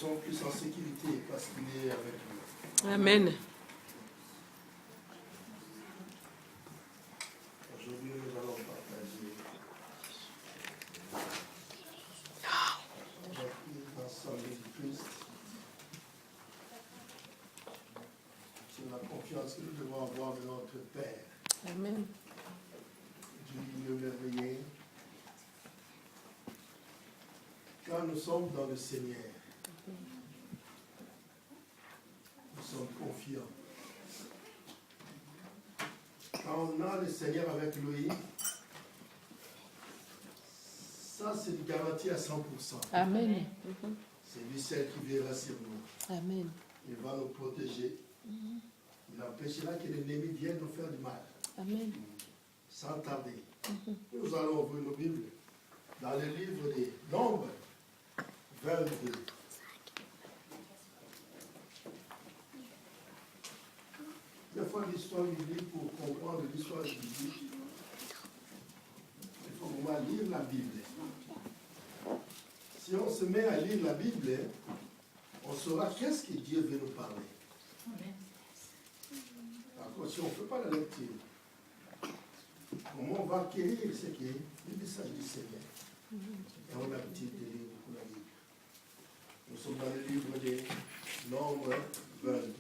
sent plus en sécurité parce qu'il est avec nous. Amen. Aujourd'hui, nous allons partager l'ensemble du Christ sur la confiance que nous devons avoir de notre Père. Amen. Dieu le merveilleux. Quand nous sommes dans le Seigneur, nous sommes confiants. Quand on a le Seigneur avec lui, ça c'est une garantie à 100%. Amen. C'est lui seul qui verra sur nous. Amen. Il va nous protéger. Il empêchera que l'ennemi vienne nous faire du mal. Amen. Sans tarder. Nous allons ouvrir nos Bibles dans le livre des Nombres 22. Des fois, l'histoire biblique, pour comprendre l'histoire biblique, il faut vraiment lire la Bible. Si on se met à lire la Bible, on saura qu'est-ce que Dieu veut nous parler. D'accord, si on ne fait pas la lecture, comment on va acquérir ce qui est le message du Seigneur? Et on a l'habitude de lire beaucoup la Bible. Nous sommes dans le livre des Nombres 22.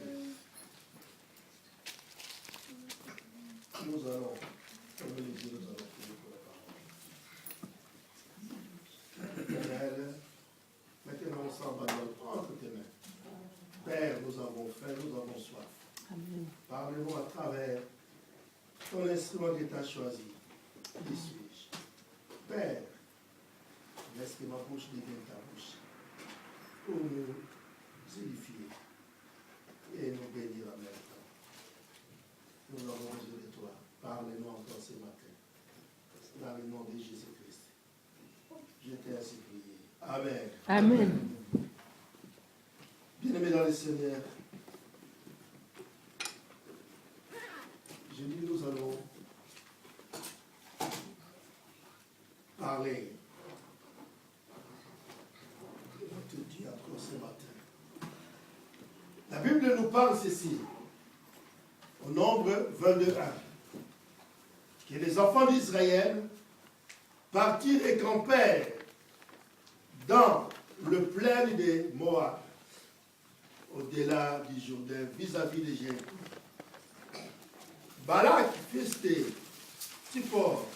Nous allons, comme le dit, nous allons prier pour la parole. Éternel, maintenant on s'en va entre tes mains. Père, nous avons faim, nous avons soif. Amen. Parle-nous à travers ton instrument que tu as choisi. Qui suis-je? Père, laisse que ma bouche devienne ta bouche pour nous édifier et nous bénir en même temps. Nous avons besoin de toi. Parle-nous encore ce matin. Dans le nom de Jésus-Christ. Je t'ai ainsi prié. Amen. Amen. Bien-aimés dans le Seigneur, je dis nous allons parler de notre Dieu encore ce matin. La Bible nous parle ceci, au Nombre 22:1, que les enfants d'Israël partirent et campèrent dans le plain de Moab, au-delà du Jourdain, vis-à-vis de Jéricho. Balak, fils de Zippor,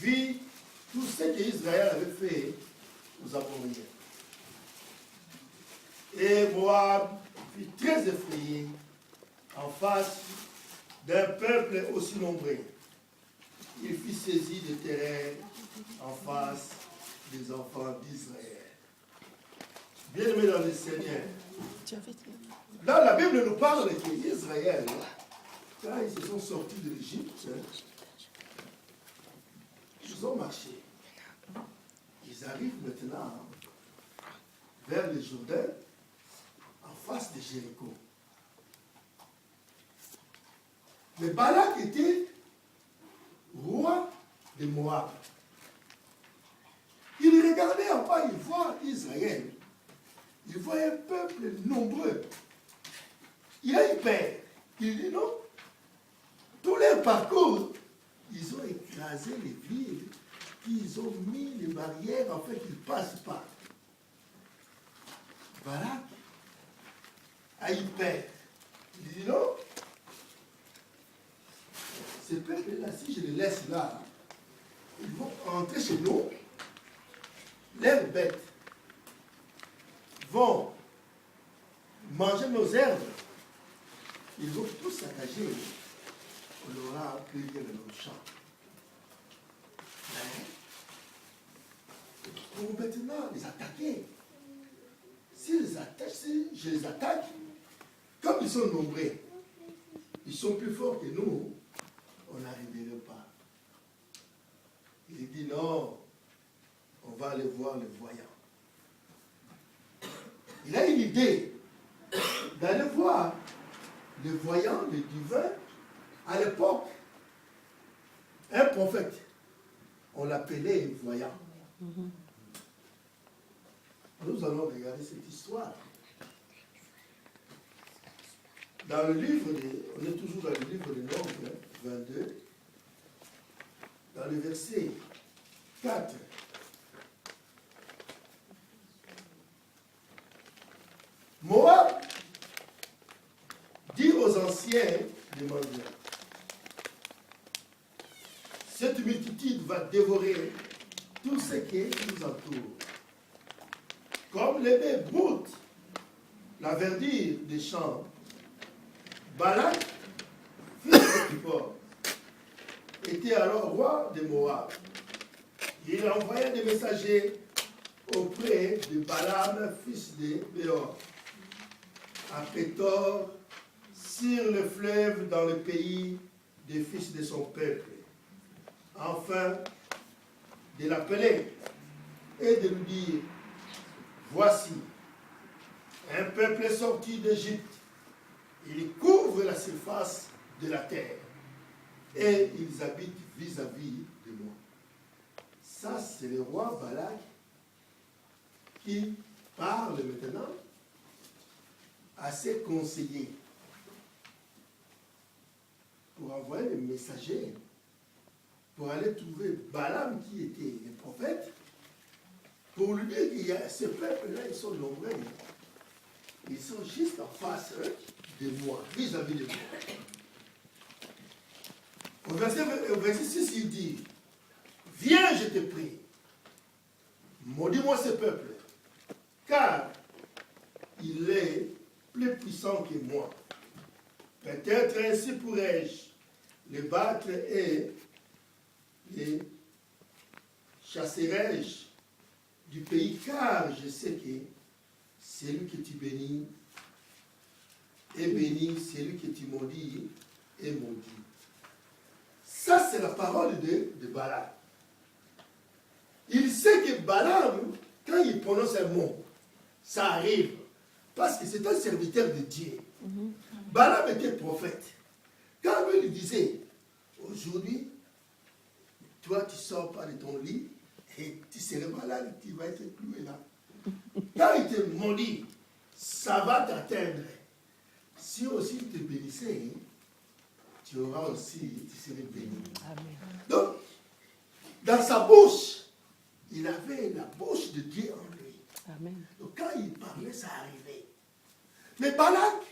vit tout ce qu'Israël avait fait aux Amoriens. Et Moab fut très effrayé en face d'un peuple aussi nombreux. Il fut saisi de terreur en face des enfants d'Israël. Bien-aimés dans le Seigneur, dans la Bible nous parle qu'Israël, quand ils se sont sortis de l'Égypte, ils ont marché. Ils arrivent maintenant vers le Jourdain, en face de Jéricho. Mais Balak était roi de Moab. Il regardait en bas, il voit Israël. Il voit un peuple nombreux. Il a eu peur. Il dit non. Tous les parcours, ils ont écrasé les villes, puis ils ont mis les barrières afin qu'ils ne passent pas. Balak a eu peur. Il dit non. Ces peuples-là, si je les laisse là, ils vont entrer chez nous, leurs bêtes vont manger nos herbes, ils vont tout saccager, on aura cueilli de nos champs. Mais, pour maintenant les attaquer, si je les attaque, comme ils sont nombreux, ils sont plus forts que nous, on n'arriverait pas. Il dit non, on va aller voir les voyants. Il a une idée d'aller voir les voyants, les divins. À l'époque, un prophète, on l'appelait voyant. Nous allons regarder cette histoire. Dans le livre, on est toujours dans le livre de Nombres 22, dans le verset 4. Moab dit aux anciens des mendiants, cette multitude va dévorer tout ce qui nous entoure. Comme les baies broutent la verdure des champs, Balak, fils de Zippor, était alors roi de Moab. Il envoya des messagers auprès de Balaam, fils de Béor, à Pétor, sur le fleuve dans le pays des fils de son peuple, afin de l'appeler et de lui dire, voici, un peuple sorti d'Égypte, il couvre la surface de la terre et ils habitent vis-à-vis de moi. Ça, c'est le roi Balak qui parle maintenant à ses conseillers pour envoyer les messagers pour aller trouver Balaam qui était le prophète pour lui dire qu'il y a ce peuple-là, ils sont nombreux. Ils sont juste en face de moi, vis-à-vis de moi. Au verset 6, il dit, viens, je te prie, maudis-moi ce peuple, car il est plus puissant que moi. Peut-être ainsi pourrais-je les battre et les chasserai-je du pays, car je sais que celui que tu bénis est béni, celui que tu maudis est maudit. Ça, c'est la parole de Balaam. Il sait que Balaam, quand il prononce un mot, ça arrive. Parce que c'est un serviteur de Dieu. Balaam était prophète. Quand lui lui disait, aujourd'hui, toi, tu ne sors pas de ton lit et tu seras malade, tu vas être cloué là. Quand il te maudit, ça va t'atteindre. Si aussi il te bénissait, tu auras aussi, tu serais béni. Amen. Donc, dans sa bouche, il avait la bouche de Dieu en lui. Amen. Donc, quand il parlait, ça arrivait. Mais Balak,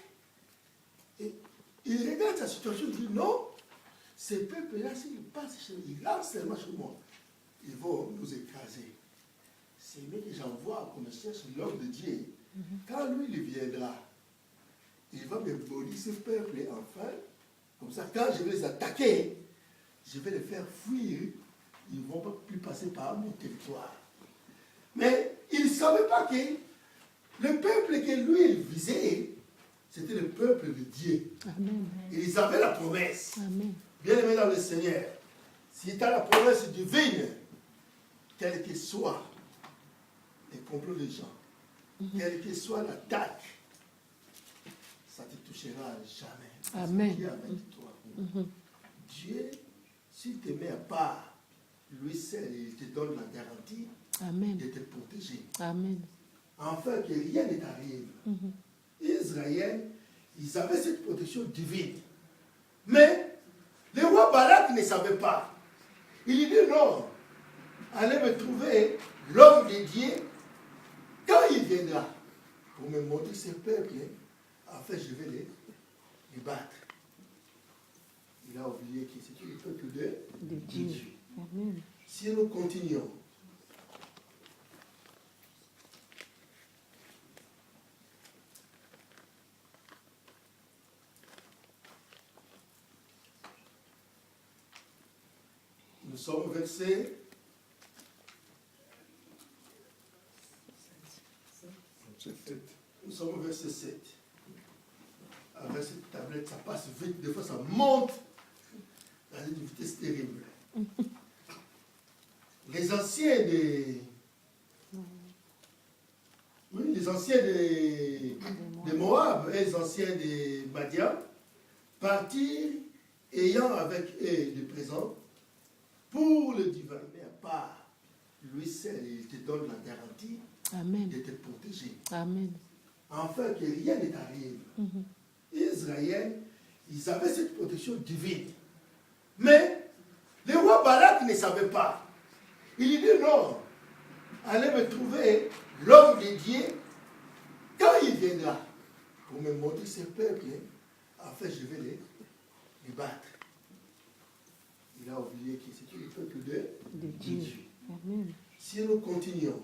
il regarde sa situation, il dit non, ces peuples-là, s'ils passent chez nous, ils lancent seulement chez moi, ils vont nous écraser. C'est mieux que j'envoie qu'on cherche l'homme de Dieu. Quand lui, il viendra, il va me maudire ce peuple, et enfin, comme ça, quand je vais les attaquer, je vais les faire fuir, ils ne vont pas plus passer par mon territoire. Mais il ne savait pas que le peuple que lui, il visait, c'était le peuple de Dieu. Amen. Et ils avaient la promesse. Amen. Bien aimé dans le Seigneur, si tu as la promesse divine, quel que soit les complots des gens, quelle que soit l'attaque, ça ne te touchera jamais. Amen. Dieu est avec toi. Dieu, s'il te met à part, lui seul, il te donne la garantie de te protéger. Amen. Enfin, que rien ne t'arrive. Israël, ils avaient cette protection divine. Mais le roi Balak ne savait pas. Il dit non, allez me trouver l'homme de Dieu quand il viendra pour me montrer ce peuple. Enfin, je vais les battre. Il a oublié que c'était le peuple de Dieu. Amen. Si nous continuons, nous sommes au verset 7. Nous sommes au verset 7. Avec cette tablette, ça passe vite, des fois ça monte à une vitesse terrible. Les anciens des... Oui, les anciens de Moab et les anciens de Madian partirent ayant avec eux des présents pour le divin, mais à part lui, il te donne la garantie Amen. de te protéger. Amen. Afin que rien ne t'arrive. Israël, ils avaient cette protection divine. Mais le roi Balak ne savait pas. Il lui dit non, allez me trouver l'homme de Dieu quand il viendra pour me montrer ce peuple, afin je vais les battre. Il a oublié que c'était le peuple de Dieu. Amen. Si nous continuons,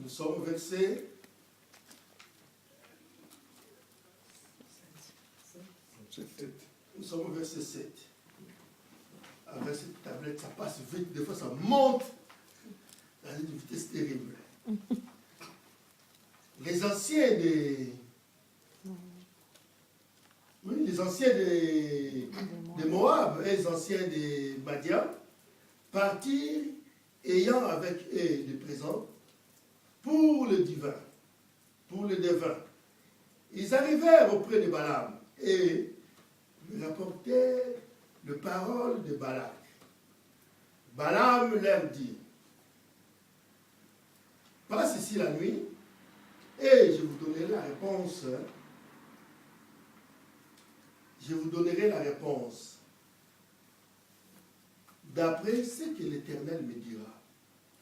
nous sommes au verset 7. Nous sommes au verset 7. Avec cette tablette, ça passe vite, des fois ça monte à une vitesse terrible. Les anciens des... Oui, les anciens de Moab et les anciens de Madian partirent ayant avec eux des présents pour le divin, pour le devin. Ils arrivèrent auprès de Balaam et lui rapportèrent les paroles de Balak. Balaam leur dit, passe ici la nuit et je vous donnerai la réponse. Je vous donnerai la réponse d'après ce que l'Éternel me dira.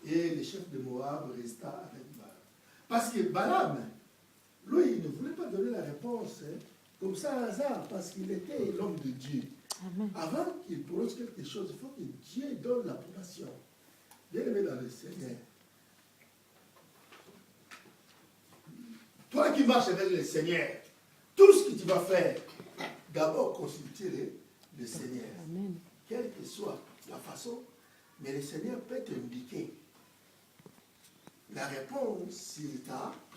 Et le chef de Moab resta avec Balaam. Parce que Balaam, lui, il ne voulait pas donner la réponse comme ça à hasard, parce qu'il était l'homme de Dieu. Amen. Avant qu'il prononce quelque chose, il faut que Dieu donne l'approbation. Bien aimé dans le Seigneur. Toi qui marches avec le Seigneur, tout ce que tu vas faire, d'abord consulter le Seigneur. Amen. Quelle que soit la façon, mais le Seigneur peut t'indiquer la réponse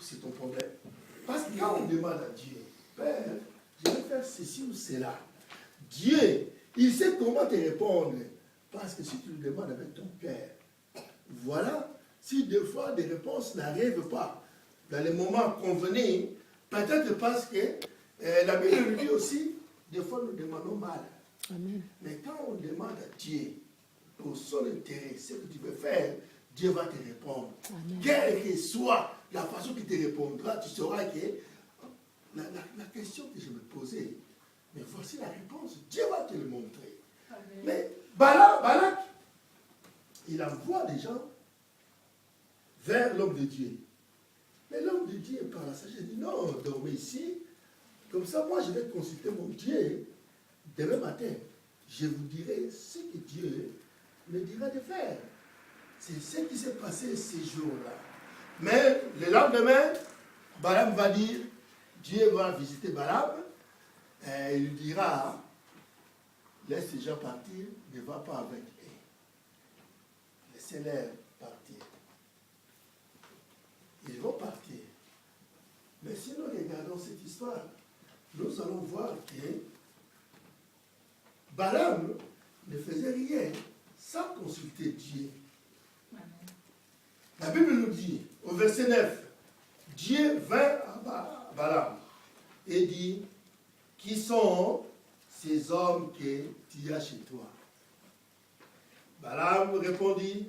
c'est ton problème. Parce que quand on demande à Dieu, Père, je vais faire ceci ou cela, Dieu, il sait comment te répondre. Parce que si tu le demandes avec ton cœur, voilà, si des fois des réponses n'arrivent pas dans les moments convenus, peut-être parce que la Bible nous dit aussi, des fois nous demandons mal. Amen. Mais quand on demande à Dieu, pour son intérêt, ce que tu veux faire, Dieu va te répondre. Amen. Quelle que soit la façon qu'il te répondra, tu sauras que la question que je me posais, mais voici la réponse, Dieu va te le montrer. Amen. Mais Balak, il envoie des gens vers l'homme de Dieu. Mais l'homme de Dieu, par la sagesse, dit non, dormez ici, comme ça, moi je vais consulter mon Dieu demain matin. Je vous dirai ce que Dieu me dira de faire. C'est ce qui s'est passé ces jours-là. Mais le lendemain, Balaam va dire, Dieu va visiter Balaam, et il lui dira, laisse ces gens partir, ne va pas avec eux. Laissez-les partir. Ils vont partir. Mais si nous regardons cette histoire, nous allons voir que Balaam ne faisait rien sans consulter Dieu. La Bible nous dit, au verset 9, Dieu vint à Balaam et dit, qui sont ces hommes que tu as chez toi? Balaam répondit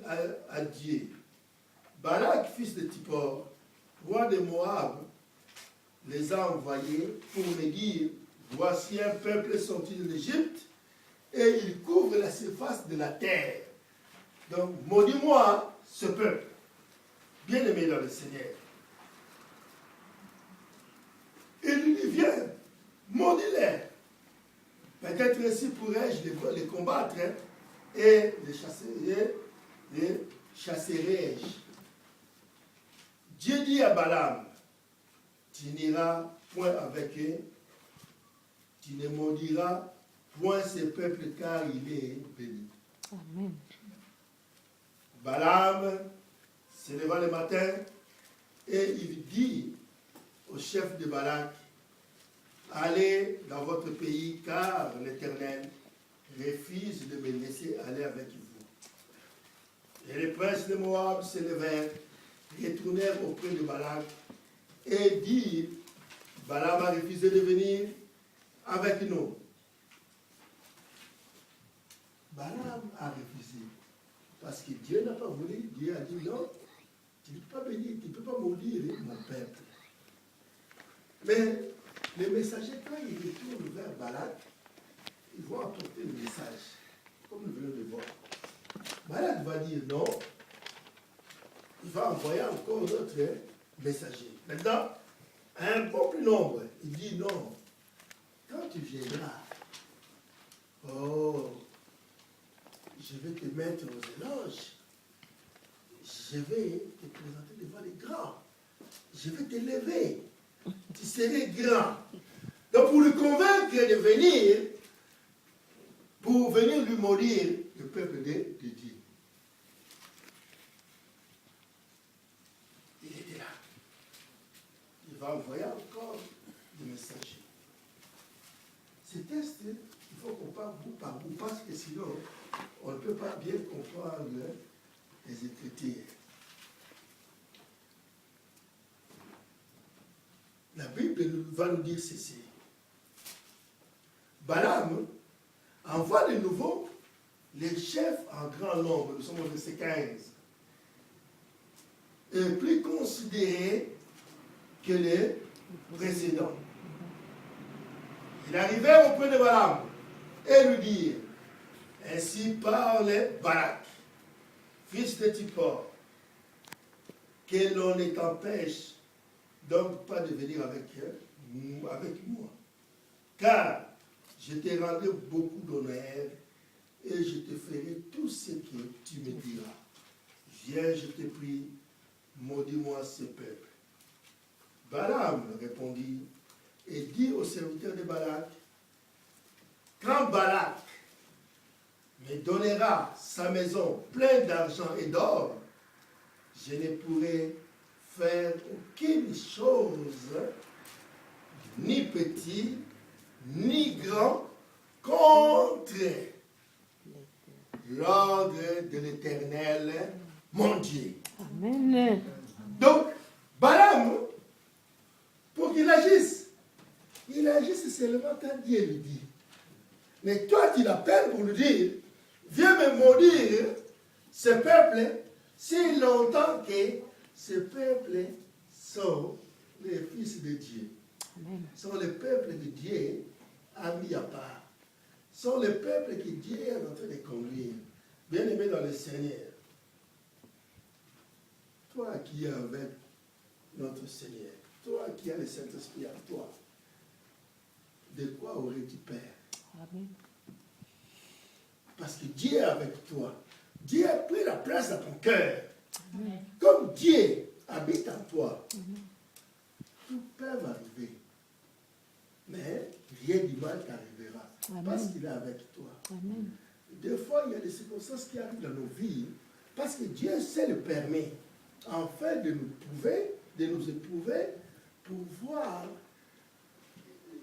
à Dieu, Balak, fils de Tippor, roi de Moab, les a envoyés pour me dire, voici un peuple sorti de l'Égypte et il couvre la surface de la terre. Donc, maudis-moi ce peuple. Bien-aimé dans le Seigneur. Il lui dit, viens, maudis-les. Peut-être ainsi pourrais-je les combattre et les chasserai-je. Dieu dit à Balaam, tu n'iras point avec eux, tu ne maudiras point ce peuple car il est béni. Amen. Balaam se leva le matin et il dit au chef de Balak, allez dans votre pays car l'Éternel refuse de me laisser aller avec vous. Et les princes de Moab se levèrent retournèrent auprès de Balak et dirent, Balaam a refusé de venir avec nous. Balaam a refusé. Parce que Dieu n'a pas voulu. Dieu a dit non, tu ne peux pas bénir, tu ne peux pas maudire mon peuple. Mais les messagers, quand ils retournent vers Balak, ils vont apporter le message, comme nous venons de voir. Balak va dire non, il va envoyer encore d'autres messagers. Maintenant, un bon plus nombre, il dit non, quand tu viendras, oh, je vais te mettre aux éloges, je vais te présenter devant les grands, je vais t'élever, tu serais grand. Donc pour le convaincre de venir, pour venir lui maudire le peuple de Dieu. Il était là. Il va envoyer encore des messagers. Ces tests, il faut qu'on parle bout par bout, parce que sinon, on ne peut pas bien comprendre les Écritures. La Bible va nous dire ceci. Balaam envoie de nouveau les chefs en grand nombre, nous sommes au verset 15, et plus considérés que les précédents. Ils arrivèrent auprès de Balaam et lui dirent, ainsi parle Balak, fils de Zippor, que l'on ne t'empêche donc pas de venir avec moi, car je te rendrai beaucoup d'honneur et je te ferai tout ce que tu me diras. Viens, je te prie, maudis-moi ce peuple. Balaam répondit et dit aux serviteurs de Balak, quand Balak me donnera sa maison pleine d'argent et d'or, je ne pourrai faire aucune chose, ni petit, ni grand, contre l'ordre de l'Éternel, mon Dieu. Amen. Donc, Balaam, pour qu'il agisse, il agisse seulement quand Dieu lui dit. Mais toi, tu l'appelles pour lui dire, viens me maudire ce peuple, si longtemps que ce peuple sont les fils de Dieu. Amen. Sont les peuples que Dieu a mis à part. Sont les peuples que Dieu est en train de conduire. Bien-aimés dans le Seigneur, toi qui es avec notre Seigneur, toi qui as le Saint-Esprit en toi, de quoi aurais-tu peur? Amen. Parce que Dieu est avec toi. Dieu a pris la place dans ton cœur. Amen. Comme Dieu habite en toi, tout peut arriver. Mais rien du mal t'arrivera. Amen. Parce qu'il est avec toi. Amen. Des fois, il y a des circonstances qui arrivent dans nos vies parce que Dieu sait le permet, afin de nous prouver, de nous éprouver pour voir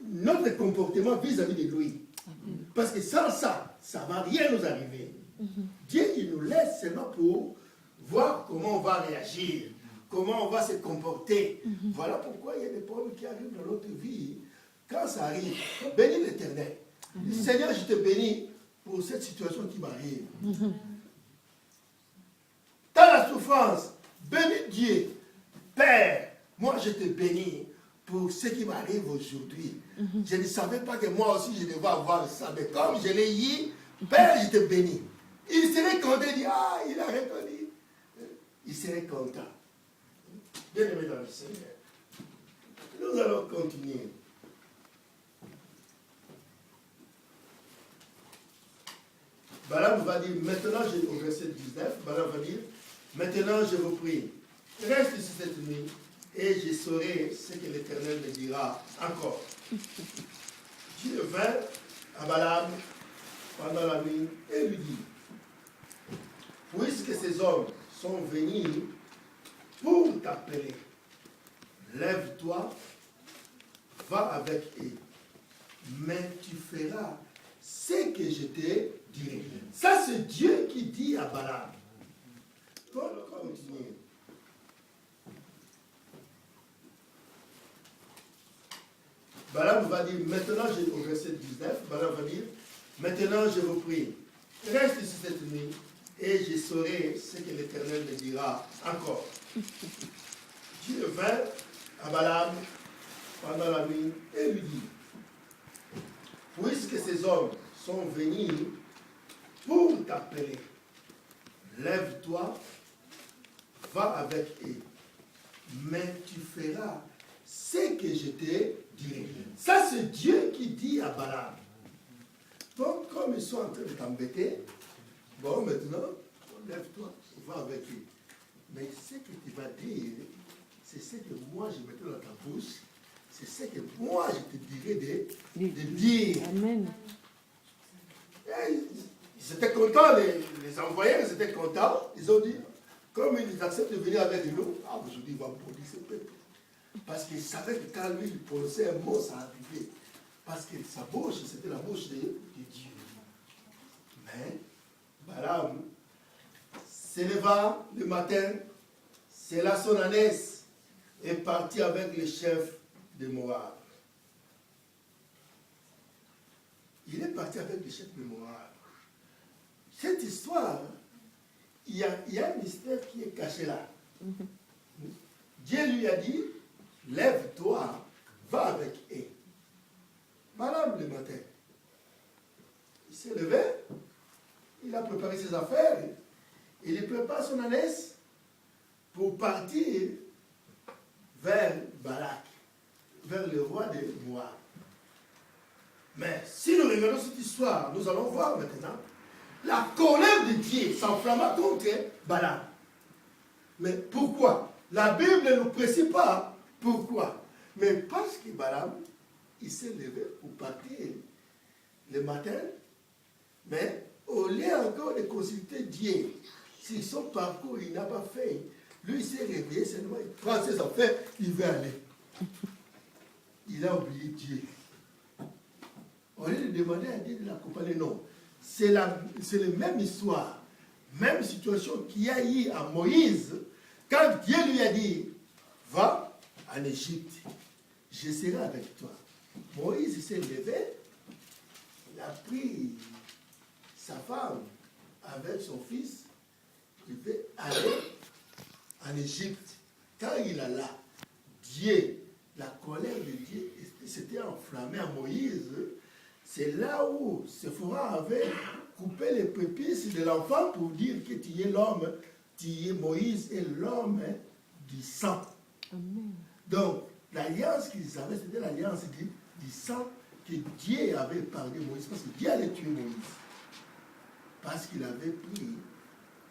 notre comportement vis-à-vis de lui. Amen. Parce que sans ça, ça ne va rien nous arriver. Dieu, il nous laisse seulement pour voir comment on va réagir, comment on va se comporter. Voilà pourquoi il y a des problèmes qui arrivent dans notre vie. Quand ça arrive, bénis l'Éternel. Seigneur, je te bénis pour cette situation qui m'arrive. Dans la souffrance, bénis Dieu. Père, moi je te bénis pour ce qui m'arrive aujourd'hui. Je ne savais pas que moi aussi je devais avoir ça. Mais comme je l'ai eu, Père, je te bénis. Il serait content de dire, ah, il a répondu. Il serait content. Bien aimé dans le Seigneur. Nous allons continuer. Balaam va dire, maintenant, au verset 19, Balaam va dire, maintenant je vous prie, reste ici cette nuit et je saurai ce que l'Éternel me dira encore. Dieu vint à Balaam pendant la nuit et lui dit, puisque ces hommes sont venus pour t'appeler, lève-toi, va avec eux, mais tu feras ce que je te dirai. Ça, c'est Dieu qui dit à Balaam. Continue. Balaam va dire, maintenant, au verset 19, Balaam va dire, maintenant je vous prie, reste ici cette nuit, et je saurai ce que l'Éternel me dira encore. Dieu vint à Balaam pendant la nuit et lui dit, puisque ces hommes sont venus pour t'appeler, lève-toi, va avec eux, mais tu feras ce que je te dirai. Ça, c'est Dieu qui dit à Balaam. Donc, comme ils sont en train de t'embêter, bon, maintenant, lève-toi, va avec eux. Mais ce que tu vas dire, c'est ce que moi je mettrai dans ta bouche, c'est ce que moi je te dirai de dire. Amen. Et ils étaient contents, les envoyés, ils étaient contents. Ils ont dit, comme ils acceptent de venir avec nous, aujourd'hui il va produire ce peuple. Parce qu'ils savaient que quand lui il prononçait un mot, ça arrivait. Parce que sa bouche, c'était la bouche de Dieu. Mais Balaam s'éleva le matin, scella son ânesse et partit avec les chefs de Moab. Il est parti avec les chefs de Moab. Cette histoire, il y a un mystère qui est caché là. Dieu lui a dit, lève-toi, va avec eux. Balaam le matin, il s'est levé, il a préparé ses affaires, il prépare son ânesse pour partir vers Balak, vers le roi de Moab. Mais si nous regardons cette histoire, nous allons voir maintenant la colère de Dieu s'enflamma contre Balaam. Mais pourquoi? La Bible ne nous précise pas pourquoi. Mais parce que Balaam, il s'est levé pour partir le matin, mais au lieu encore de consulter Dieu, si son parcours il n'a pas fait, lui il s'est réveillé seulement, il prend ses affaires, il veut aller. Il a oublié Dieu. Au lieu de demander à Dieu de l'accompagner, non. C'est la même histoire, même situation qu'il y a eu à Moïse, quand Dieu lui a dit, va en Égypte, je serai avec toi. Moïse s'est levé, il a pris sa femme avec son fils, il veut aller en Égypte. Quand il alla, Dieu, la colère de Dieu s'était enflammée à Moïse. C'est là où Séphora avait coupé les prépuces de l'enfant pour dire que tu es l'homme, tu es Moïse et l'homme du sang. Amen. Donc, l'alliance qu'ils avaient, c'était l'alliance du sang que Dieu avait parlé Moïse, parce que Dieu allait tuer Moïse. Parce qu'il avait pris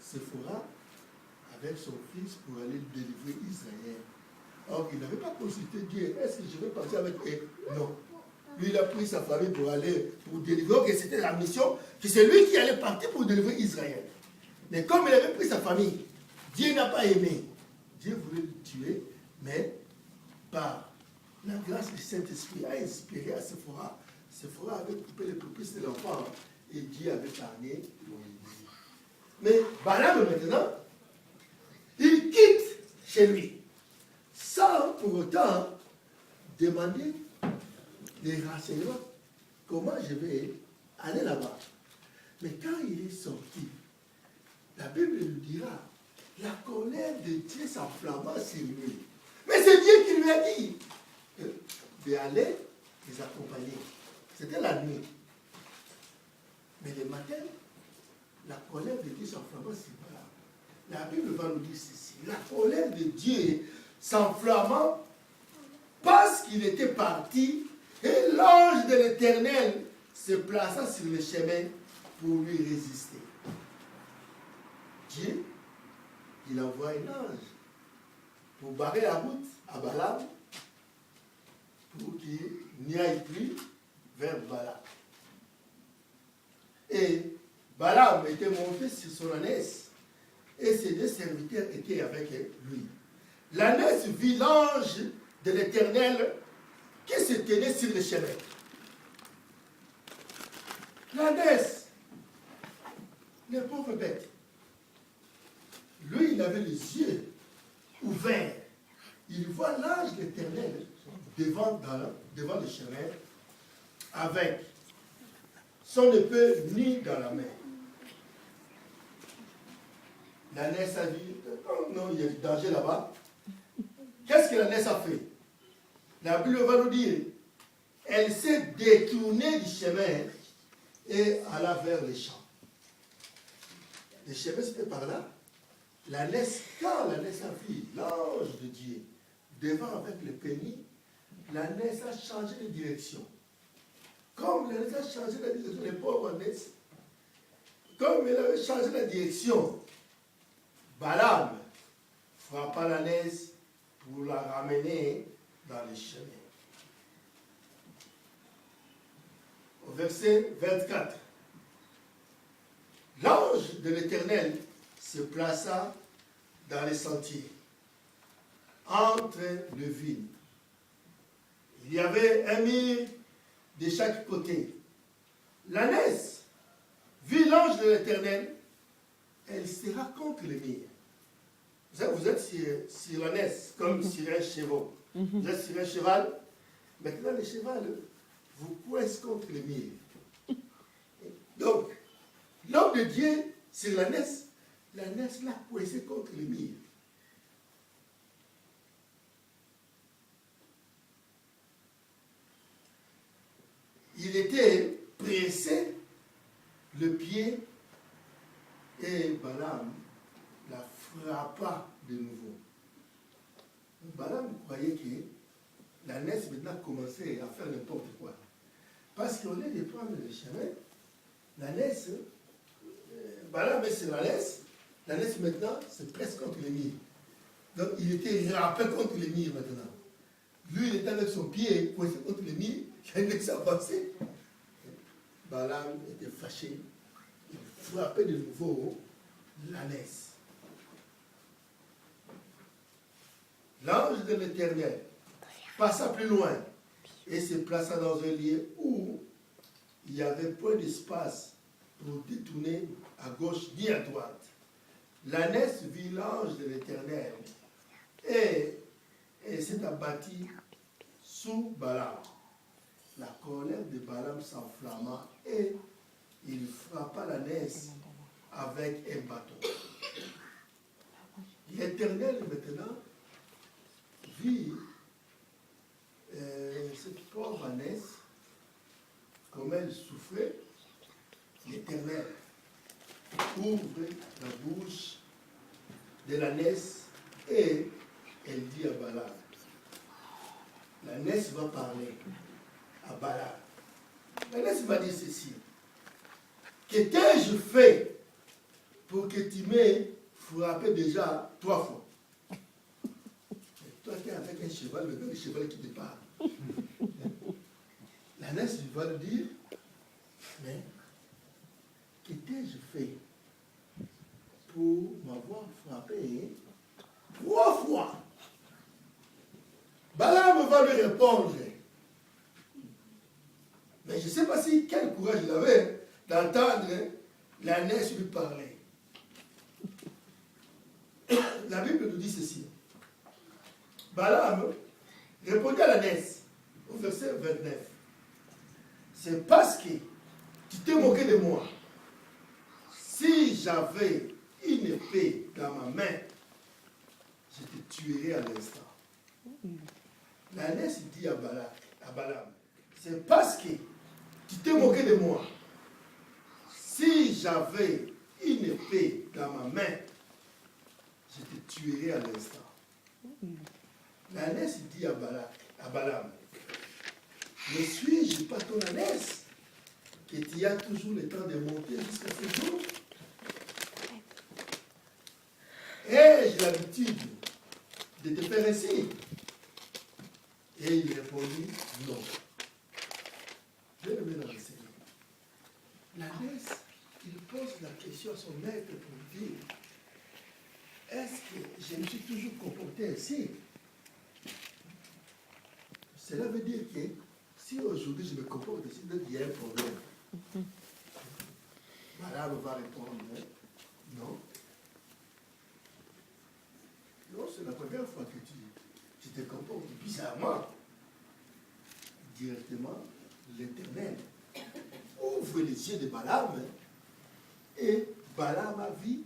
Séphora avec son fils pour aller délivrer Israël. Or, il n'avait pas consulté Dieu. Est-ce que je vais partir avec eux? Non. Lui, il a pris sa famille pour aller, pour délivrer, que c'était la mission, que c'est lui qui allait partir pour délivrer Israël. Mais comme il avait pris sa famille, Dieu n'a pas aimé. Dieu voulait le tuer, mais par la grâce du Saint-Esprit a inspiré à Séphora. Séphora avait coupé les prépuces de l'enfant et Dieu avait parlé. Mais Balaam maintenant, il quitte chez lui, sans pour autant demander des renseignements. Comment je vais aller là-bas? Mais quand il est sorti, la Bible nous dira, la colère de Dieu s'enflamma sur lui. Mais c'est Dieu qui lui a dit d'aller les accompagner. C'était la nuit. Mais le matin, la colère de Dieu s'enflamma sur Balaam. La Bible va nous dire ceci. La colère de Dieu s'enflamma parce qu'il était parti et l'ange de l'Éternel se plaça sur le chemin pour lui résister. Dieu, il envoie un ange pour barrer la route à Balaam pour qu'il n'y aille plus vers Balak. Et Balaam était monté sur son ânesse et ses deux serviteurs étaient avec lui. L'ânesse vit l'ange de l'Éternel qui se tenait sur le chemin. L'ânesse, le pauvre bête, lui, il avait les yeux ouverts. il voit l'ange de l'Éternel devant le chemin avec son épée nue dans la main. L'ânesse a dit, oh non, il y a du danger là-bas. Qu'est-ce que l'ânesse a fait? La Bible va nous dire, elle s'est détournée du chemin et alla vers les champs. Le chemin, c'était par là. L'ânesse, quand l'ânesse a vu l'ange de Dieu devant avec le pénis, l'ânesse a changé de direction. Comme l'ânesse a changé de direction, les pauvres ânesse, comme elle avait changé de direction, Balaam frappa l'ânesse pour la ramener dans le chemin. Au verset 24, l'ange de l'Éternel se plaça dans les sentiers, entre les vignes. Il y avait un mur de chaque côté. L'ânesse vit l'ange de l'Éternel, elle sera contre le mur. Vous êtes sur l'ânesse, comme sur un cheval. Vous êtes sur un cheval. Maintenant, le cheval vous coince contre le mur. Donc, l'homme de Dieu, sur l'ânesse l'a coincé contre le mur. Il était pressé, le pied, et Balaam la frappa de nouveau. Balaam croyait que l'ânesse maintenant commençait à faire n'importe quoi. Parce qu'au lieu de prendre le chemin, l'ânesse, Balaam est sur l'ânesse maintenant se presse contre le mur. Donc il était râpé contre le mur maintenant. Lui, il était avec son pied coincé contre le mur, il laissé avancer. Balaam était fâché, il frappait de nouveau l'ânesse. L'ange de l'Éternel passa plus loin et se plaça dans un lieu où il y avait peu d'espace pour détourner à gauche ni à droite. L'ânesse vit l'ange de l'Éternel et elle s'est abattue sous Balaam. La colère de Balaam s'enflamma et il frappa l'ânesse avec un bâton. L'Éternel maintenant vit cette pauvre ânesse, comme elle souffrait. L'Éternel ouvre la bouche de l'ânesse et elle dit à Balaam. L'ânesse va parler à Balaam. L'ânesse va dire ceci. Que t'ai-je fait pour que tu m'aies frappé déjà 3 fois? Toi qui es avec un cheval, le cheval qui te parle. L'ânesse va lui dire, mais que t'ai-je fait pour m'avoir frappé 3 fois? Balaam va lui répondre. Mais je ne sais pas si quel courage il avait d'entendre l'ânesse lui parler. La Bible nous dit ceci. Balaam répondit à l'ânesse au verset 29. C'est parce que tu t'es moqué de moi. Si j'avais une épée dans ma main, je te tuerais à l'instant. L'ânesse dit à Balaam, c'est parce que tu t'es moqué de moi. Si j'avais une épée dans ma main, je te tuerais à l'instant. L'ânesse dit à Balaam, ne suis-je pas ton ânesse que tu as toujours le temps de monter jusqu'à ce jour? Ai-je l'habitude de te faire ainsi? Et il répondit, non. Bien-aimé dans le Seigneur. L'ânesse, il pose la question à son maître pour dire, est-ce que je me suis toujours comporté ainsi? Cela veut dire que si aujourd'hui je me comporte ainsi, il y a un problème. Balaam va répondre, non. Non, c'est la première fois que tu bizarrement, directement, l'Éternel ouvre les yeux de Balaam et Balaam a vu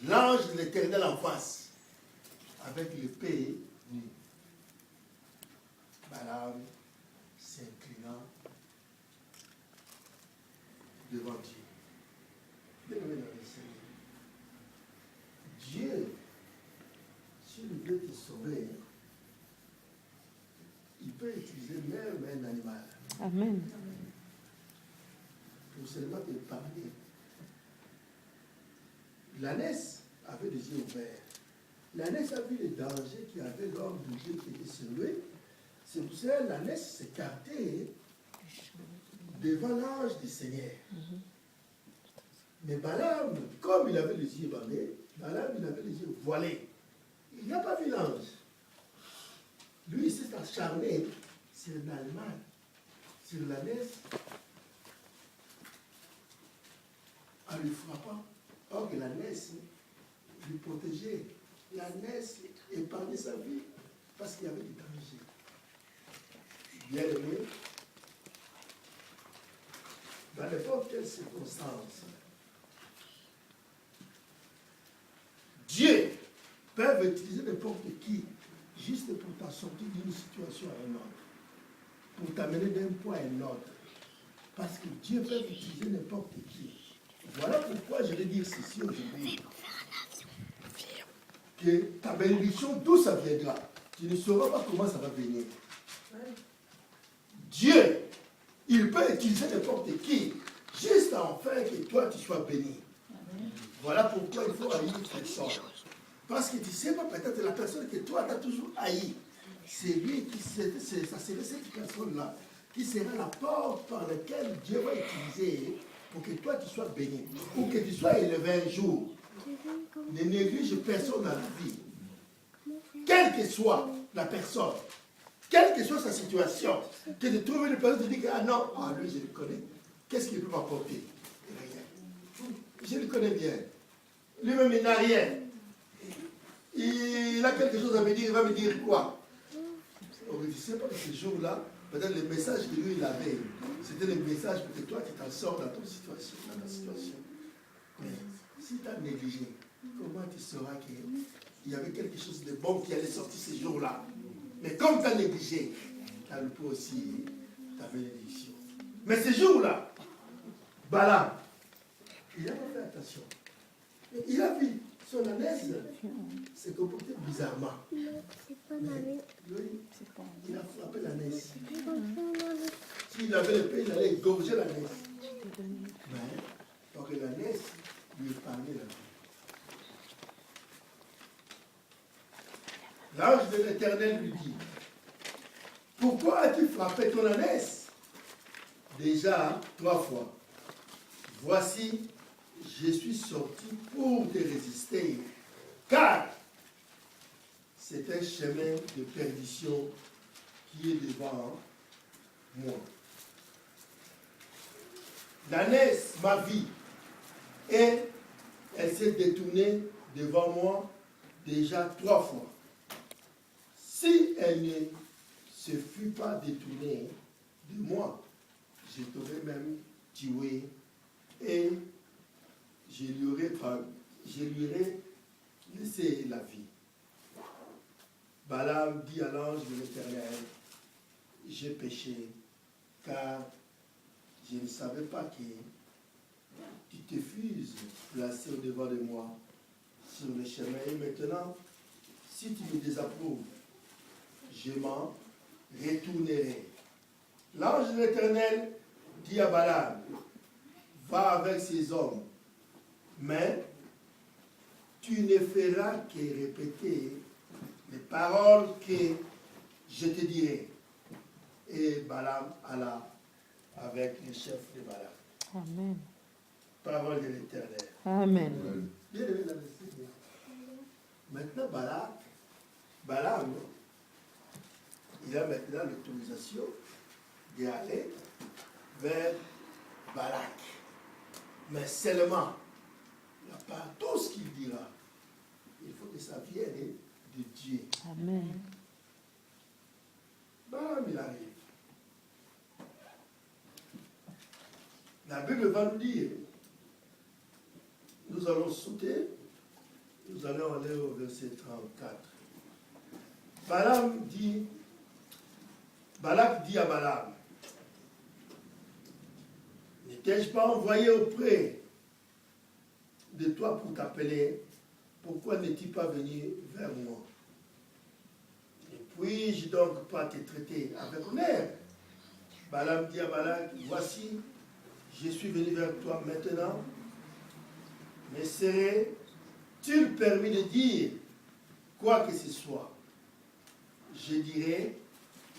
l'ange de l'Éternel en face avec l'épée nue. Balaam s'inclinant devant Dieu. Bien-aimé dans le Seigneur, Dieu, s'il veut te sauver, il peut utiliser même un animal Amen. pour seulement te parler. L'ânesse avait les yeux ouverts. L'ânesse a vu les dangers qu'il y avait l'homme de Dieu qui était sur lui. C'est pour ça que l'ânesse s'écartait devant l'ange du Seigneur. Mais Balaam, comme il avait les yeux bandés, Balaam, il avait les yeux voilés. Il n'a pas vu l'ange. Lui, il s'est acharné sur l'animal, sur l'ânesse, en lui frappant. Or que l'ânesse lui protégeait. L'ânesse épargnait sa vie parce qu'il y avait du danger. Bien aimé, dans n'importe quelle circonstance, Dieu peut utiliser n'importe qui juste pour t'en sortir d'une situation à une autre, pour t'amener d'un point à un autre. Parce que Dieu peut utiliser n'importe qui. Voilà pourquoi je vais dire ceci aujourd'hui. Que ta bénédiction, d'où ça viendra, tu ne sauras pas comment ça va venir. Dieu, il peut utiliser n'importe qui, juste afin que toi tu sois béni. Voilà pourquoi il faut haïr cette personne. Parce que tu ne sais pas, peut-être la personne que toi tu as toujours haï, c'est lui qui ça serait cette personne-là qui sera la porte par laquelle Dieu va utiliser pour que toi tu sois béni, ou que tu sois élevé un jour. Ne néglige personne dans la vie. Quelle que soit la personne, quelle que soit sa situation, que tu trouves une personne qui te dit que ah non, ah lui je le connais, qu'est-ce qu'il peut m'apporter? Rien. Je le connais bien. Lui-même il n'a rien. Il a quelque chose à me dire, il va me dire quoi? Donc, je ne sais pas que ce jour-là, peut-être le message que lui il avait, c'était le message pour que toi tu t'en sors dans ta situation. Mais si tu as négligé, comment tu sauras qu'il y avait quelque chose de bon qui allait sortir ce jour-là? Mais comme tu as négligé, tu as loupé aussi ta bénédiction. Mais ce jour-là, Balaam, il n'a pas fait attention. Il a vu son ânesse se comporter bizarrement. Mais lui, il a frappé l'ânesse. S'il avait l'épée, il allait égorger l'ânesse. Mais, pour que l'ânesse lui parlait la vie. L'ange de l'Éternel lui dit, pourquoi as-tu frappé ton ânesse? Déjà 3 fois. Voici, je suis sorti pour te résister, car c'est un chemin de perdition qui est devant moi. L'ânesse m'a vu et elle s'est détournée devant moi déjà 3 fois. Si elle ne se fût pas détournée de moi, je t'aurais même tué et je lui aurais laissé la vie. Balaam dit à l'ange de l'Éternel, j'ai péché, car je ne savais pas que tu te fuses placé au-devant de moi sur le chemin. Et maintenant, si tu me désapprouves, je m'en retournerai. L'ange de l'Éternel dit à Balaam, va avec ces hommes, mais tu ne feras que répéter les paroles que je te dirai. Et Balaam alla avec le chef de Balaam. Amen. Parole de l'Éternel. Amen. Bien aimé dans le Seigneur. Maintenant, Balaam, il a maintenant l'autorisation d'aller vers Balak. Mais seulement, il n'y a pas tout ce qu'il dira. Il faut que ça vienne de Dieu. Amen. La Bible va nous dire, nous allons sauter, nous allons aller au verset 34. Balak dit à Balaam, n'étais-je pas envoyé auprès de toi pour t'appeler? Pourquoi n'es-tu pas venu vers moi? Et puis-je donc pas te traiter avec honneur? Balaam dit à Balak, voici, je suis venu vers toi maintenant, mais serait-il permis de dire quoi que ce soit? Je dirai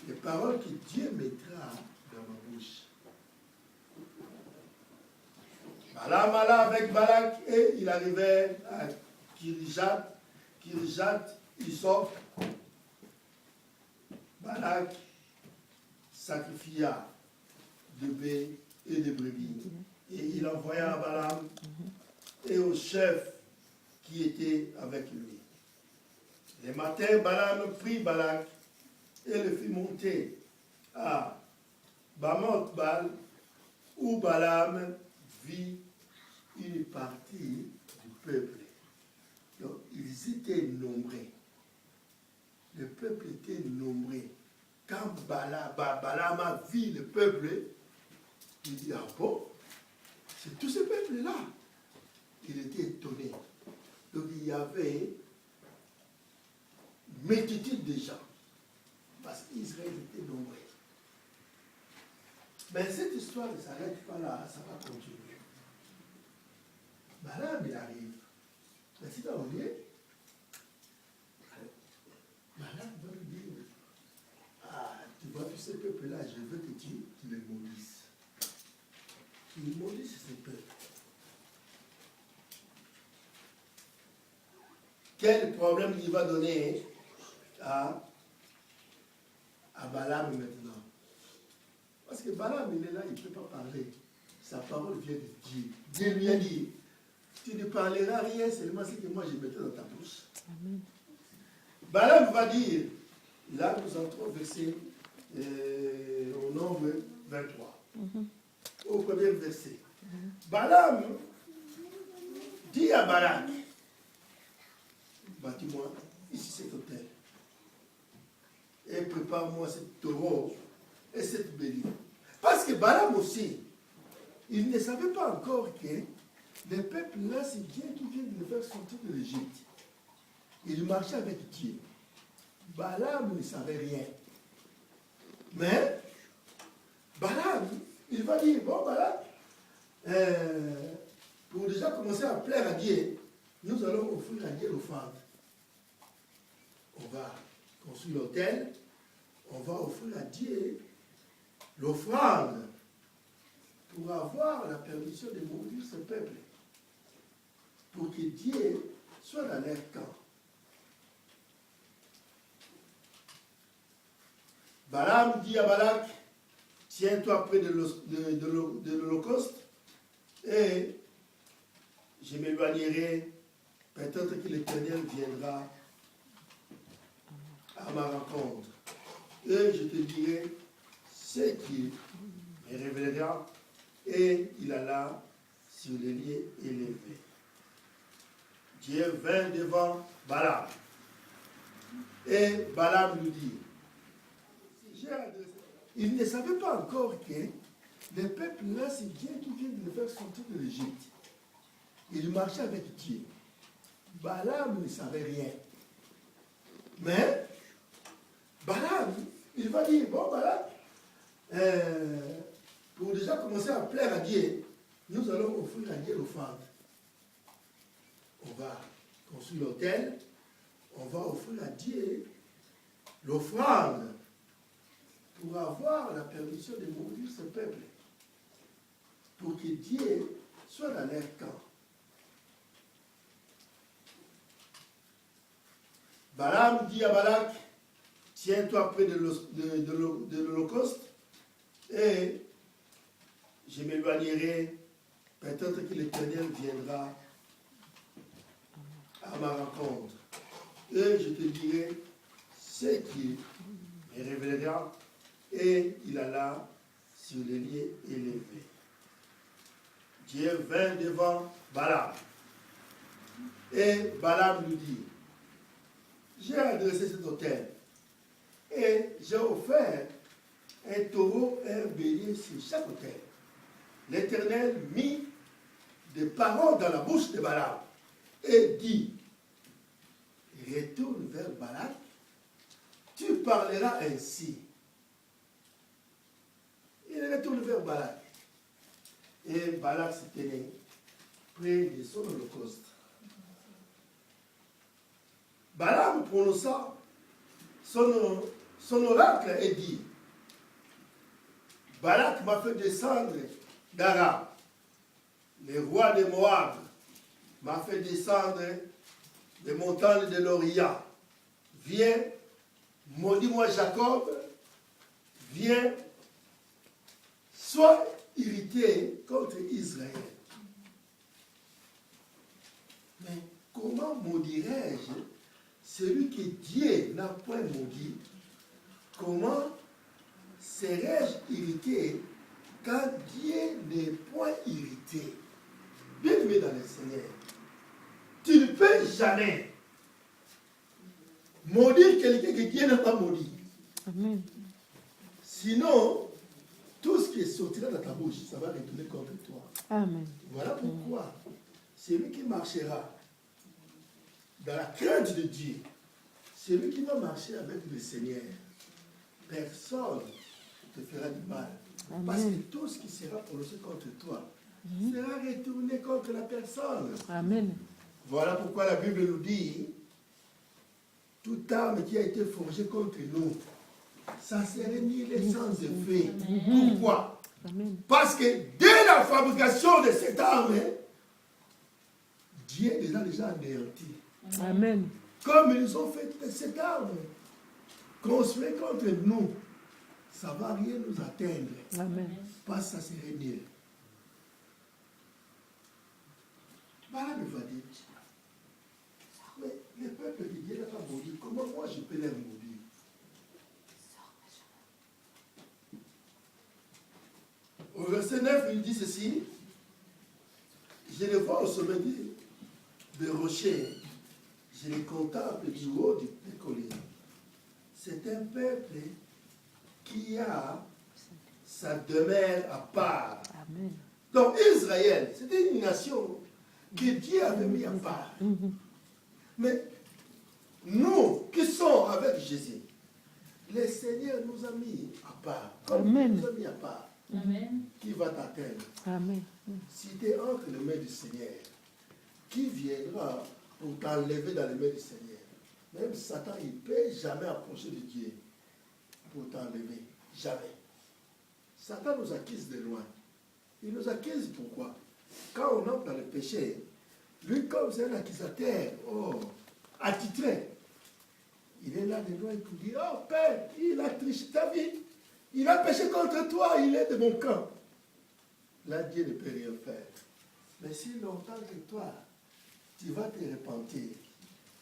les paroles que Dieu mettra dans ma bouche. Balaam alla avec Balak et il arrivait à Kirjat Isop. Balak sacrifia de bœufs et de brebis. Et il envoya à Balaam et au chef qui était avec lui. Le matin, Balaam prit Balak et le fit monter à Bamoth-Bal, où Balaam vit une partie du peuple. Donc, ils étaient nombreux. Le peuple était nombreux. Quand Balaam a vu le peuple, il dit, ah bon, c'est tout ce peuple-là. Il était étonné. Donc, il y avait une multitude de gens. Parce qu'Israël était nombreux. Mais cette histoire ne s'arrête pas là, ça va continuer. Balaam, il arrive. Mais si tu as oublié, Balaam va lui dire, ah, tu vois tous ces peuples-là, je veux que tu les maudisses. Tu les maudisses ces peuples. Quel problème il va donner à Balaam maintenant? Parce que Balaam, il est là, il ne peut pas parler. Sa parole vient de Dieu. Dieu lui a dit, tu ne parleras rien, seulement ce que moi je mettrai dans ta bouche. Amen. Balaam va dire, là nous entrons au verset, au nombre 23, au premier verset. Balaam dit à Balak, bâtis-moi ici cet hôtel et prépare-moi cette taureau et cette bélie. Parce que Balaam aussi, il ne savait pas encore que les peuples là, c'est Dieu qui vient de le faire sortir de l'Égypte. Il marchait avec Dieu. Balaam ne savait rien. Mais Balaam, il va dire, bon Balaam, pour déjà commencer à plaire à Dieu, nous allons offrir à Dieu l'offrande. On va construire l'autel, on va offrir à Dieu l'offrande pour avoir la permission de mourir ce peuple. Pour que Dieu soit dans leur camp. Balaam dit à Balak, tiens-toi près de l'holocauste et je m'éloignerai. Peut-être que l'Éternel viendra à ma rencontre. Et je te dirai ce qui me révélera. Et il alla sur les lieux élevés. Dieu vint devant Balaam. Et Balaam lui dit, il ne savait pas encore que les peuples là, c'est Dieu qui vient de le faire sortir de l'Égypte. Il marchait avec Dieu. Balaam ne savait rien. Mais Balaam, il va dire, bon Balaam, pour déjà commencer à plaire à Dieu, nous allons offrir à Dieu l'offrande. On va construire l'autel, on va offrir à Dieu l'offrande pour avoir la permission de mourir ce peuple, pour que Dieu soit dans leur camp. Balaam dit à Balak, tiens-toi près de l'holocauste et je m'éloignerai. Peut-être que l'Éternel viendra à ma rencontre. Et je te dirai ce qui me révélera. Et il alla sur les lieux élevés. Dieu vint devant Balaam. Et Balaam lui dit, j'ai adressé cet autel et j'ai offert un taureau et un bélier sur chaque autel. L'Éternel mit des paroles dans la bouche de Balaam et dit, retourne vers Balak, tu parleras ainsi. Il retourne vers Balak. Et Balak se tenait près de son holocauste. Balaam prononça son oracle et dit, Balak m'a fait descendre d'Aram. Le roi de Moab m'a fait descendre des montagnes de l'Orient. Viens, maudis-moi Jacob, viens, sois irrité contre Israël. Mais comment maudirais-je celui que Dieu n'a point maudit? Comment serais-je irrité quand Dieu n'est point irrité? Bien-aimé dans le Seigneur, tu ne peux jamais maudire quelqu'un que Dieu n'a pas maudit. Amen. Sinon, tout ce qui sortira dans ta bouche, ça va retourner contre toi. Amen. Voilà pourquoi celui qui marchera dans la crainte de Dieu, celui qui va marcher avec le Seigneur, personne ne te fera du mal. Amen. Parce que tout ce qui sera prononcé contre toi sera retourné contre la personne. Amen. Voilà pourquoi la Bible nous dit, toute arme qui a été forgée contre nous, ça serait nul et sans effet. Pourquoi? Amen. Parce que dès la fabrication de cette arme, Dieu les a déjà anéantis. Amen. Comme ils ont fait de cette arme, construite contre nous, ça ne va rien nous atteindre. Amen. Parce que ça serait nul. Balaam va dire, mais le peuple de Dieu n'a pas maudit, comment moi je peux les maudire? Au verset 9, il dit ceci, je les vois au sommet des rochers, je les contemple du haut des collines. C'est un peuple qui a sa demeure à part. Amen. Donc Israël, c'était une nation que Dieu avait mis à part. Mais nous qui sommes avec Jésus, le Seigneur nous a mis à part. Comme Amen. il nous a mis à part, Amen. qui va t'atteindre? Amen. Si tu es entre les mains du Seigneur, qui viendra pour t'enlever dans les mains du Seigneur? Même Satan, il ne peut jamais approcher de Dieu pour t'enlever. Jamais. Satan nous accuse de loin. Il nous accuse pourquoi? Quand on entre dans le péché, lui, comme c'est un accusateur, attitré, il est là de loin pour dire, oh Père, il a triché ta vie. Il a péché contre toi, il est de mon camp. Là, Dieu ne peut rien faire. Mais si longtemps que toi, tu vas te repentir,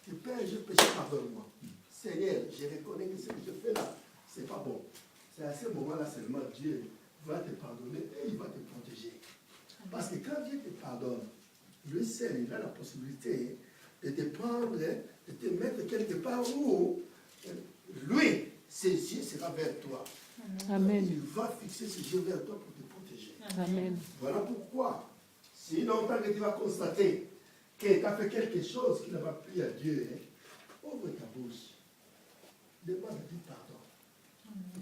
que Père, je péché, pardonne-moi. Seigneur, je reconnais que ce que je fais là, c'est pas bon. C'est à ce moment-là seulement Dieu va te pardonner et il va te protéger. Parce que quand Dieu te pardonne, lui seul, il a la possibilité de te prendre, de te mettre quelque part où lui, ses yeux seront vers toi. Amen. Il va fixer ses yeux vers toi pour te protéger. Amen. Voilà pourquoi, si longtemps que tu vas constater que tu as fait quelque chose qui n'a pas plu à Dieu, ouvre ta bouche, demande à Dieu pardon.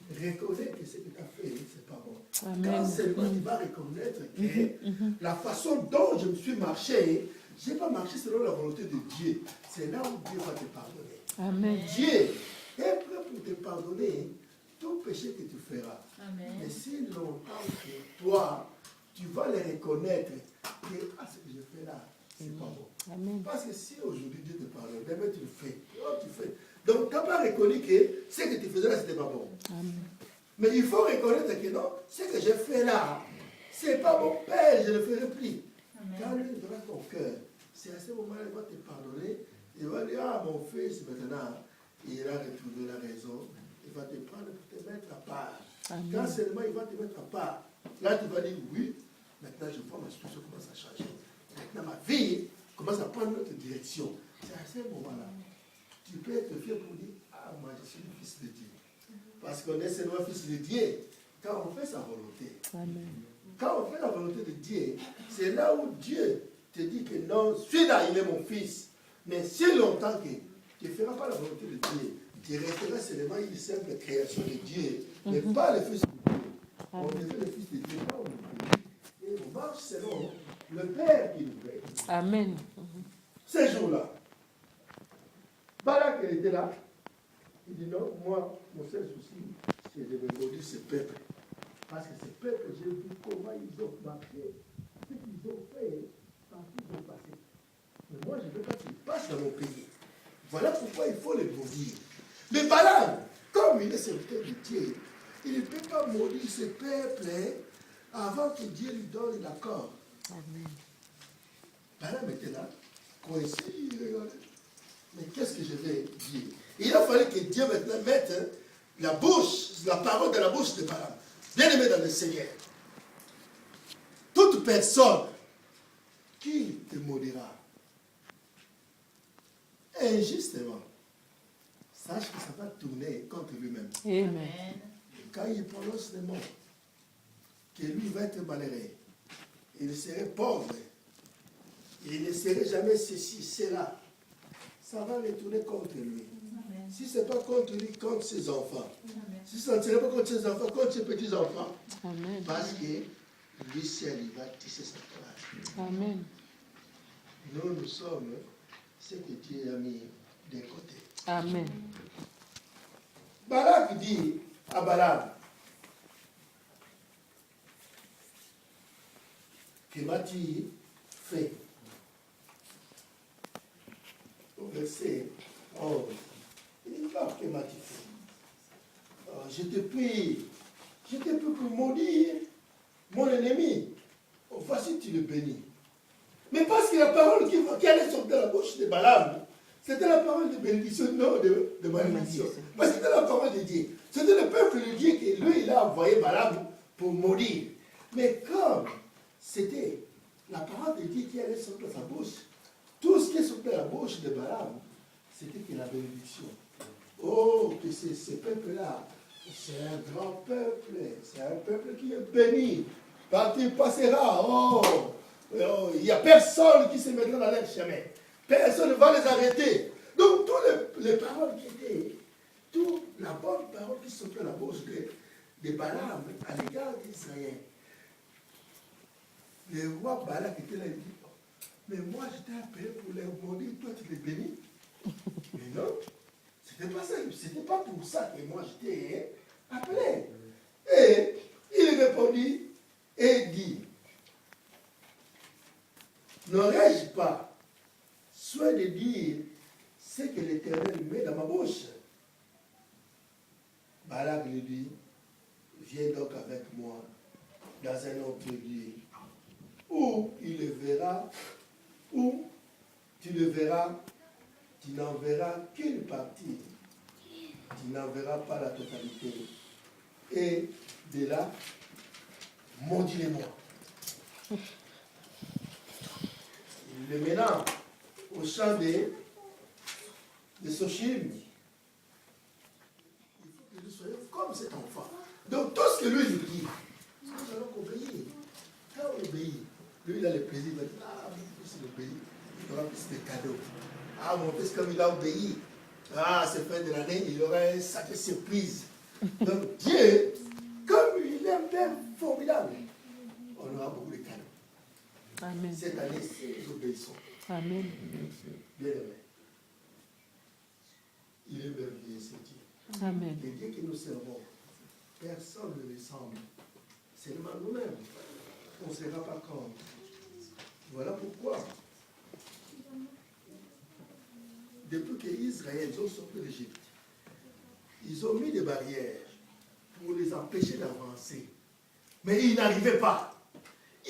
Reconnais que ce que tu as fait, c'est pas bon. Amen. Quand seulement tu vas reconnaître que la façon dont je me suis marché, je n'ai pas marché selon la volonté de Dieu. C'est là où Dieu va te pardonner. Amen. Dieu est prêt pour te pardonner tout péché que tu feras. Amen. Mais si longtemps que toi, tu vas le reconnaître que ce que je fais là, c'est pas bon. Amen. Parce que si aujourd'hui Dieu te pardonne, demain tu le fais. Oh, tu fais. Donc tu n'as pas reconnu que ce que tu faisais là, c'était pas bon. Amen. Mais il faut reconnaître que non, ce que j'ai fait là, c'est pas mon Père, je ne le ferai plus. Amen. Quand lui verra ton cœur, c'est à ce moment-là qu'il va te pardonner. Il va dire, ah mon fils, maintenant, il a retrouvé la raison. Il va te prendre pour te mettre à part. Amen. Quand seulement il va te mettre à part, là tu vas dire, oui, Maintenant, je vois ma situation commence à changer. Maintenant, ma vie commence à prendre une autre direction. C'est à ce moment-là, tu peux être fier pour dire, ah, moi, je suis le fils de Dieu. Parce qu'on est seulement fils de Dieu quand on fait sa volonté. Amen. Quand on fait la volonté de Dieu, c'est là où Dieu te dit que non, celui-là, il est mon fils. Mais si longtemps que tu ne feras pas la volonté de Dieu, tu resteras seulement une simple création de Dieu, mais pas le fils de Dieu. On devient le fils de Dieu quand on prie. Et on marche selon le Père qui nous fait. Amen. Ces jours-là, Balak était là. Il dit non, moi, mon seul souci, c'est de me maudire ce peuple. Parce que ce peuple, j'ai vu comment ils ont marché, ce qu'ils ont fait, par qui ils ont passé. Mais moi, je ne veux pas qu'ils passent dans mon pays. Voilà pourquoi il faut les maudire. Mais Balaam, comme il est serviteur de Dieu, il ne peut pas maudire ce peuple avant que Dieu lui donne l'accord. Amen. Balaam était là, coincé, il regardait. Mais qu'est-ce que je vais dire? Il a fallu que Dieu maintenant mette la parole dans la bouche de Balaam. Bien-aimé dans le Seigneur, toute personne qui te maudira injustement, sache que ça va tourner contre lui-même. Amen. Et quand il prononce le mot, que lui va être malheureux, il serait pauvre, il ne serait jamais ceci, cela, ça va retourner contre lui. Amen. Si ce n'est pas contre lui, contre ses enfants. Amen. Si ça ne serait pas contre ses enfants, contre ses petits-enfants. Amen. Parce que lui seul, il va tisser sa toile. Amen. Nous sommes ce que Dieu a mis d'un côté. Amen. Balak dit à Balaam, que m'as-tu fait? Au verset 11, il dit, que m'as-tu fait? Je te prie pour maudire mon ennemi. Oh, voici, tu le bénis. Mais parce que la parole qui allait sortir de la bouche de Balaam, c'était la parole de bénédiction, non de malédiction. Parce que c'était la parole de Dieu. C'était le peuple de Dieu que lui, il a envoyé Balaam pour maudire. Mais comme c'était la parole de Dieu qui allait sortir de sa bouche, tout ce qui est sorti de la bouche de Balaam, c'était que la bénédiction. Oh, que ce peuple-là, c'est un grand peuple, c'est un peuple qui est béni. Quand il passera, il n'y a personne qui se mettra dans leur chemin. Personne ne va les arrêter. Donc, toutes les paroles qui étaient, toute la bonne parole qui sortait de la bouche de Balaam à l'égard d'Israël. Le roi Balak était là, il dit, mais moi j'étais appelé pour les maudire, toi tu les bénis. Mais non, c'était pas ça, c'était pas pour ça que moi j'étais appelé. Et il répondit et dit, n'aurais-je pas soin de dire ce que l'Éternel met dans ma bouche? Balak lui dit, viens donc avec moi dans un autre lieu, où il le verra, où tu le verras, tu n'en verras qu'une partie, tu n'en verras pas la totalité. Et de là, maudis-les-moi. Il le mena au champ de Sochim. Il faut que nous soyons comme cet enfant. Donc tout ce que lui nous dit, nous allons obéir. Quand on obéit, lui il a le plaisir, il va dire, ah, mon fils il obéit, il aura plus de cadeaux. Ah, mon fils comme il a obéi, ah, c'est fin de l'année, il aura une sacrée surprise. Donc Dieu, comme il est un père formidable, on aura beaucoup de cadeaux. Amen. Cette année, nous obéissons. Amen. Bien aimé. Il est merveilleux, ce Dieu. Amen. Le Dieu que nous servons, personne ne le semble. Seulement nous-mêmes. On ne sera pas comme. Voilà pourquoi, depuis que Israël ont sorti d'Égypte, ils ont mis des barrières pour les empêcher d'avancer. Mais ils n'arrivaient pas.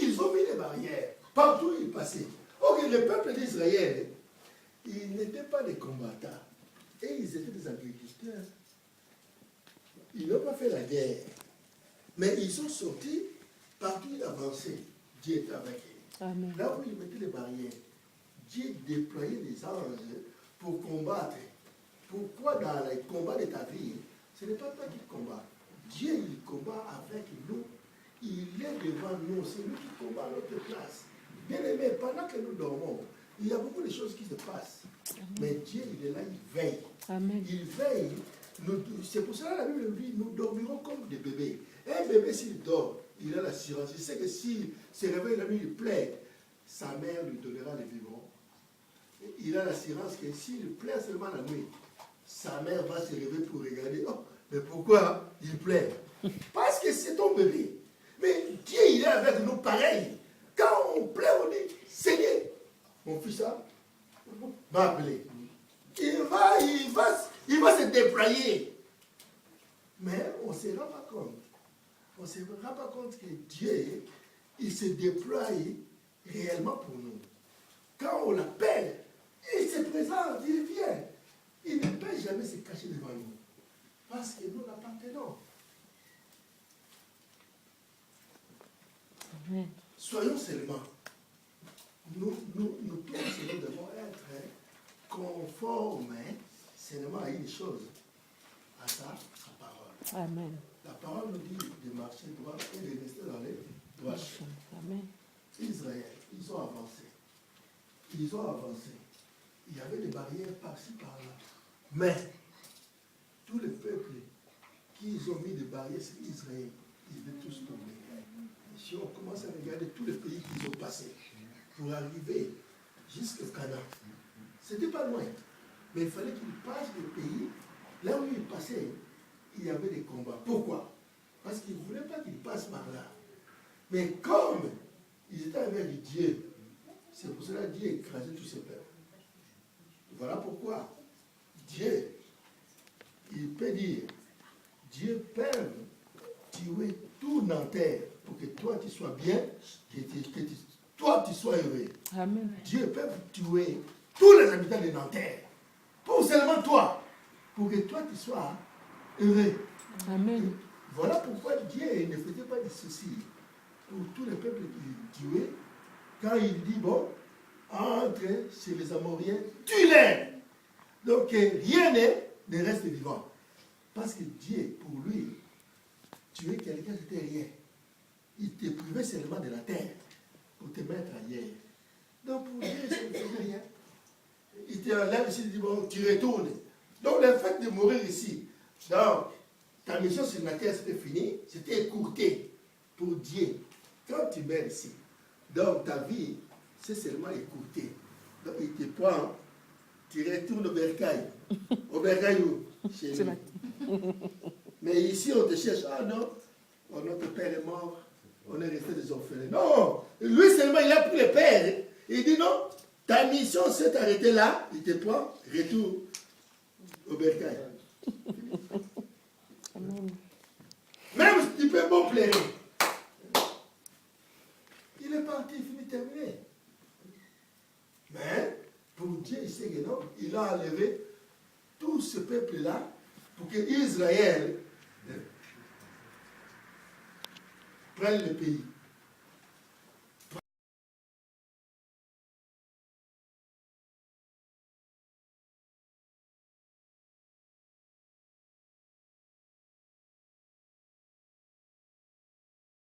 Ils ont mis des barrières. Partout où ils passaient. Ok, le peuple d'Israël, ils n'étaient pas des combattants. Et ils étaient des agriculteurs. Ils n'ont pas fait la guerre. Mais ils sont sortis, partout ils avançaient. Dieu était avec elle. Amen. Là où il mettait les barrières, Dieu déployait des anges pour combattre. Pourquoi dans les combats de ta vie, ce n'est pas toi qui combats. Dieu, il combat avec nous. Il est devant nous. C'est lui qui combat à notre place. Bien aimé, pendant que nous dormons, il y a beaucoup de choses qui se passent. Amen. Mais Dieu, il est là, il veille. Amen. Il veille. C'est pour cela que la Bible dit, nous dormirons comme des bébés. Un bébé, s'il dort, il a l'assurance. Il sait que s'il se réveille la nuit, il plaît. Sa mère lui donnera les biberons. Il a l'assurance que s'il plaît seulement la nuit, sa mère va se réveiller pour regarder. Oh, mais pourquoi il plaît? Parce que c'est ton bébé. Mais Dieu, il est avec nous pareil. Quand on plaît, on dit, Seigneur, mon fils va appeler. Il va se déployer. Mais on ne se rend pas compte. On ne se rend pas compte que Dieu, il se déploie réellement pour nous. Quand on l'appelle, il se présente, il vient. Il ne peut jamais se cacher devant nous. Parce que nous l'appartenons. Amen. Soyons seulement. Nous tous, nous devons être conformes seulement à une chose, à sa parole. Amen. La parole nous dit de marcher droit et de rester dans les droits. Amen. Israël, ils ont avancé. Ils ont avancé. Il y avait des barrières par-ci, par-là. Mais, tous les peuples qui ont mis des barrières sur Israël, ils devaient tous tomber. Si on commence à regarder tous les pays qu'ils ont passés pour arriver jusqu'au Canaan, c'était pas loin. Mais il fallait qu'ils passent des pays, là où ils passaient, il y avait des combats. Pourquoi? Parce qu'ils ne voulaient pas qu'ils passent par là. Mais comme ils étaient avec Dieu, c'est pour cela que Dieu a écrasé tous ces peuples. Voilà pourquoi Dieu, il peut dire, Dieu peut tuer tout Nanterre pour que toi tu sois bien, que toi tu sois heureux. Amen. Dieu peut tuer tous les habitants de Nanterre pour seulement toi, pour que toi tu sois heureux. Amen. Voilà pourquoi Dieu ne faisait pas de soucis pour tous les peuples qu'il tuait. Quand il dit, bon, entre chez les Amoriens, tue-les. Donc rien ne reste vivant. Parce que Dieu, pour lui, tuer quelqu'un, c'était rien. Il te privait seulement de la terre pour te mettre ailleurs. Donc pour Dieu, ça ne faisait rien. Il te enlève ici, il dit, bon, tu retournes. Donc le fait de mourir ici, donc, ta mission sur la terre, c'était fini, c'était écourté pour Dieu. Quand tu meurs ici, donc ta vie, c'est seulement écourté. Donc il te prend, tu retournes au bercail. Au bercail où? Chez nous. Mais ici, on te cherche. Ah non, oh, notre père est mort, on est resté des orphelins. Non, lui seulement, il a pris le père. Il dit non, ta mission s'est arrêtée là, il te prend, retour au bercail. Amen. Même si tu peux bon plaire. Il est parti, fini, terminé. Mais pour Dieu, il sait que non, il a enlevé tout ce peuple-là pour que Israël prenne le pays.